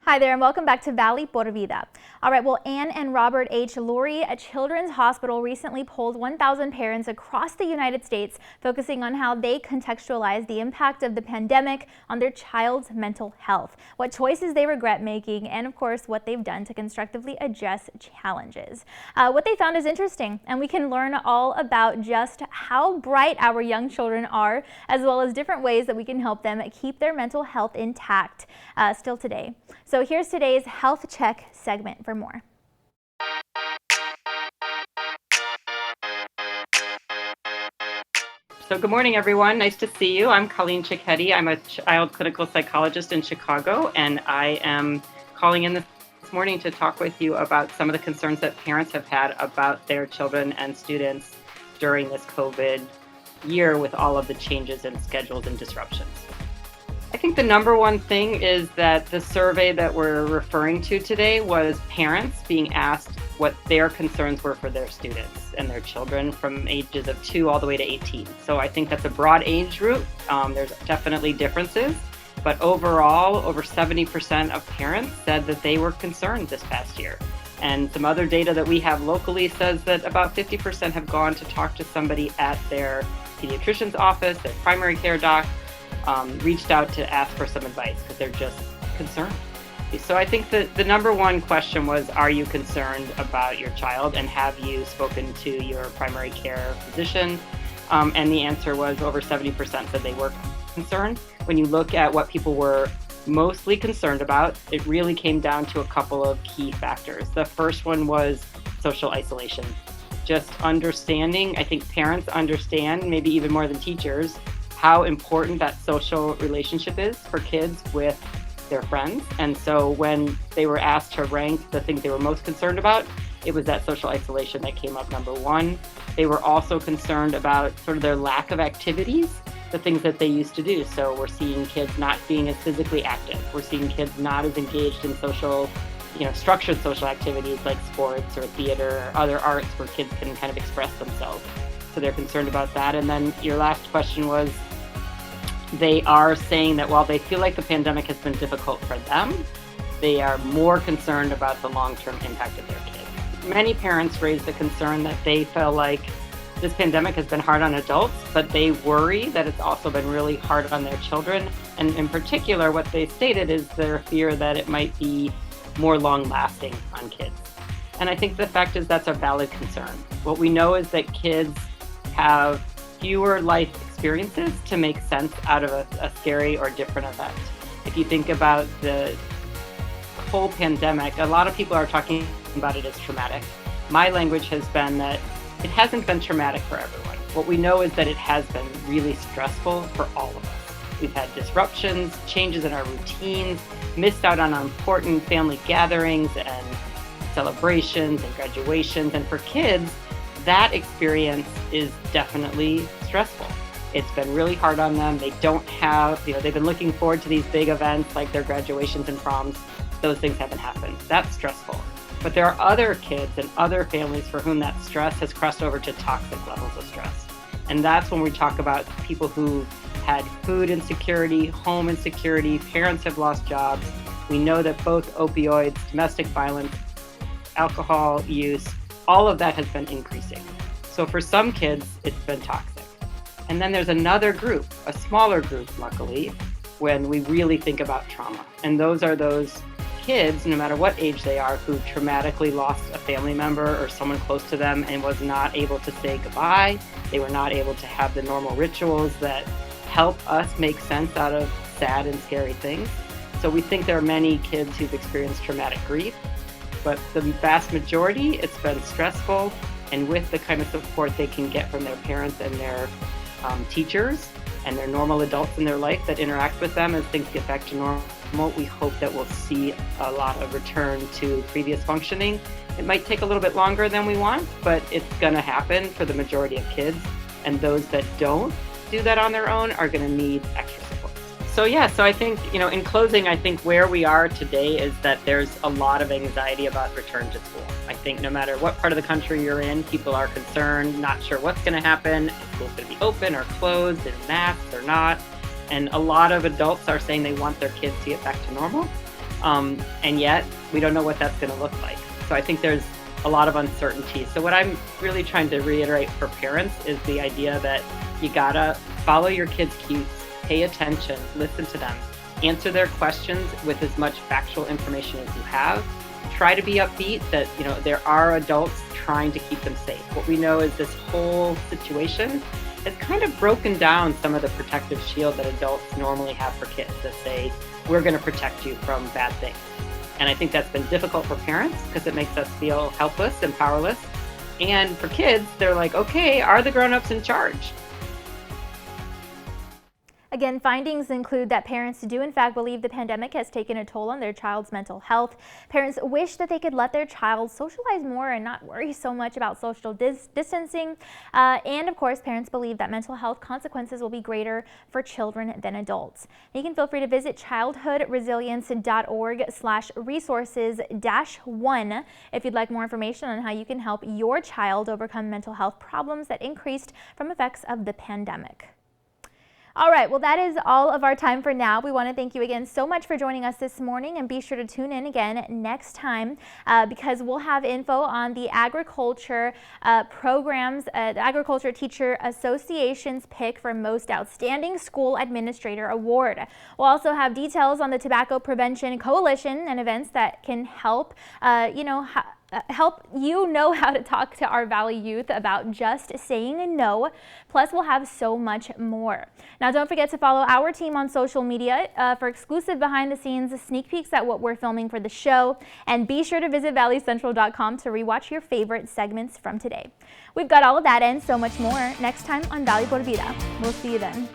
Hi there and welcome back to Valley por Vida. All right, well, Ann and Robert H. Lurie, a children's hospital, recently polled 1,000 parents across the United States, focusing on how they contextualize the impact of the pandemic on their child's mental health, what choices they regret making, and of course, what they've done to constructively address challenges. What they found is interesting, and we can learn all about just how bright our young children are, as well as different ways that we can help them keep their mental health intact still today. So here's today's Health Check segment for more. So good morning, everyone. Nice to see you. I'm Colleen Cicchetti. I'm a child clinical psychologist in Chicago, and I am calling in this morning to talk with you about some of the concerns that parents have had about their children and students during this COVID year with all of the changes in schedules and disruptions. I think the number one thing is that the survey that we're referring to today was parents being asked what their concerns were for their students and their children from ages of 2 all the way to 18. So I think that's a broad age group. There's definitely differences, but overall, over 70% of parents said that they were concerned this past year. And some other data that we have locally says that about 50% have gone to talk to somebody at their pediatrician's office, their primary care doc, reached out to ask for some advice because they're just concerned. So I think that the number one question was, are you concerned about your child, and have you spoken to your primary care physician? And the answer was over 70% said they were concerned. When you look at what people were mostly concerned about, it really came down to a couple of key factors. The first one was social isolation. Just understanding, I think parents understand, maybe even more than teachers, how important that social relationship is for kids with their friends. And so when they were asked to rank the things they were most concerned about, it was that social isolation that came up number one. They were also concerned about sort of their lack of activities, the things that they used to do. So we're seeing kids not being as physically active. We're seeing kids not as engaged in social, structured social activities like sports or theater or other arts where kids can kind of express themselves. So they're concerned about that. And then your last question was, they are saying that while they feel like the pandemic has been difficult for them, they are more concerned about the long-term impact of their kids. Many parents raised the concern that they feel like this pandemic has been hard on adults, but they worry that it's also been really hard on their children. And in particular, what they stated is their fear that it might be more long-lasting on kids. And I think the fact is that's a valid concern. What we know is that kids have fewer life experiences to make sense out of a scary or different event. If you think about the whole pandemic, a lot of people are talking about it as traumatic. My language has been that it hasn't been traumatic for everyone. What we know is that it has been really stressful for all of us. We've had disruptions, changes in our routines, missed out on important family gatherings and celebrations and graduations. And for kids, that experience is definitely stressful. It's been really hard on them. They don't have, they've been looking forward to these big events like their graduations and proms. Those things haven't happened. That's stressful. But there are other kids and other families for whom that stress has crossed over to toxic levels of stress. And that's when we talk about people who had food insecurity, home insecurity, parents have lost jobs. We know that both opioids, domestic violence, alcohol use, all of that has been increasing. So for some kids, it's been toxic. And then there's another group, a smaller group, luckily, when we really think about trauma. And those are those kids, no matter what age they are, who traumatically lost a family member or someone close to them and was not able to say goodbye. They were not able to have the normal rituals that help us make sense out of sad and scary things. So we think there are many kids who've experienced traumatic grief, but the vast majority, it's been stressful, and with the kind of support they can get from their parents and their teachers and their normal adults in their life that interact with them as things get back to normal, we hope that we'll see a lot of return to previous functioning. It might take a little bit longer than we want, but it's going to happen for the majority of kids, and those that don't do that on their own are going to need extra support. So I think, in closing, I think where we are today is that there's a lot of anxiety about return to school. I think no matter what part of the country you're in, people are concerned, not sure what's going to happen, if school's going to be open or closed, and masks or not. And a lot of adults are saying they want their kids to get back to normal. and yet we don't know what that's going to look like. So I think there's a lot of uncertainty. So what I'm really trying to reiterate for parents is the idea that you gotta follow your kids' cues, pay attention, listen to them, answer their questions with as much factual information as you have. Try to be upbeat that, there are adults trying to keep them safe. What we know is this whole situation has kind of broken down some of the protective shield that adults normally have for kids that say, we're going to protect you from bad things. And I think that's been difficult for parents because it makes us feel helpless and powerless. And for kids, they're like, okay, are the grown-ups in charge? Again, findings include that parents do in fact believe the pandemic has taken a toll on their child's mental health. Parents wish that they could let their child socialize more and not worry so much about social distancing. And of course, parents believe that mental health consequences will be greater for children than adults. You can feel free to visit childhoodresilience.org/resources-1 if you'd like more information on how you can help your child overcome mental health problems that increased from effects of the pandemic. All right, well, that is all of our time for now. We want to thank you again so much for joining us this morning, and be sure to tune in again next time because we'll have info on the agriculture programs, the Agriculture Teacher Association's pick for Most Outstanding School Administrator Award. We'll also have details on the Tobacco Prevention Coalition and events that can help, help you know how to talk to our Valley youth about just saying no. Plus, we'll have so much more. Now, don't forget to follow our team on social media for exclusive behind-the-scenes sneak peeks at what we're filming for the show. And be sure to visit valleycentral.com to rewatch your favorite segments from today. We've got all of that and so much more next time on Valley por Vida. We'll see you then.